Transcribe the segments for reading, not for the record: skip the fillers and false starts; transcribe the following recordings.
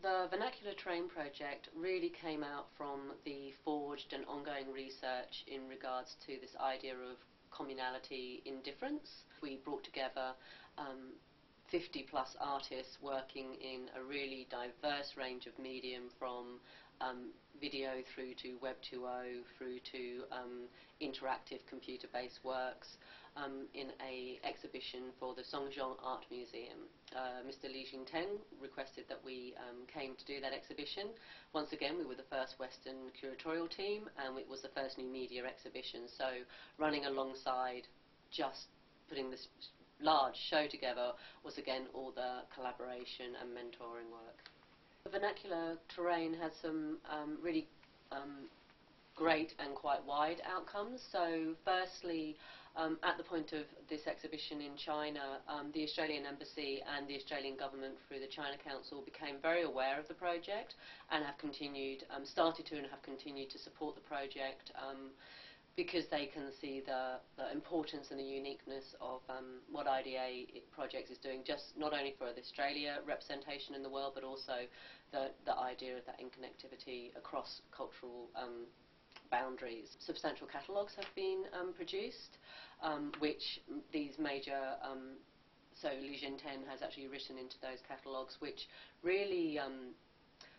The Vernacular Train project really came out from the forged and ongoing research in regards to this idea of communality in difference. We brought together 50 plus artists working in a really diverse range of medium, from video through to Web 2.0 through to interactive computer-based works, in an exhibition for the Songjiang Art Museum. Mr. Li Jingteng requested that we came to do that exhibition. Once again, we were the first Western curatorial team, and it was the first new media exhibition, so running alongside just putting this large show together was again all the collaboration and mentoring work. The Vernacular Terrain has some really great and quite wide outcomes. So firstly, at the point of this exhibition in China, the Australian Embassy and the Australian Government through the China Council became very aware of the project and have continued, started to and have continued to support the project, because they can see the importance and the uniqueness of what IDA Projects is doing, just not only for the Australia representation in the world, but also the idea of that interconnectivity across cultural boundaries. Substantial catalogues have been produced, which these major, so Li Jingteng has actually written into those catalogues, which really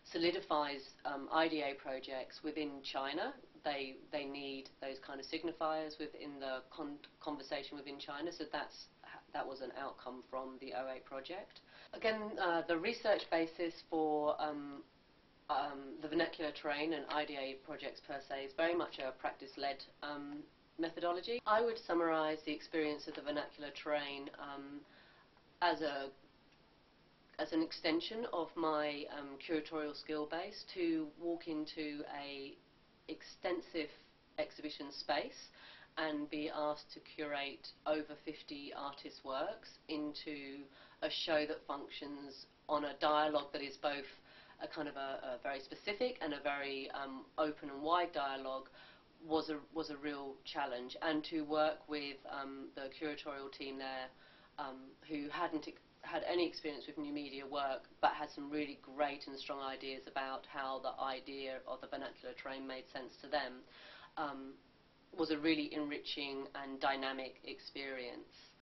solidifies IDA projects within China. They need those kind of signifiers within the conversation within China, so that was an outcome from the 08 project. Again, the research basis for the Vernacular Terrain and IDA projects per se is very much a practice-led methodology. I would summarise the experience of the Vernacular Terrain as an extension of my curatorial skill base to walk into a extensive exhibition space and be asked to curate over 50 artists' works into a show that functions on a dialogue that is both a kind of a very specific and a very open and wide dialogue was a real challenge. And to work with the curatorial team there, who hadn't had any experience with new media work but had some really great and strong ideas about how the idea of the Vernacular Terrain made sense to them, was a really enriching and dynamic experience.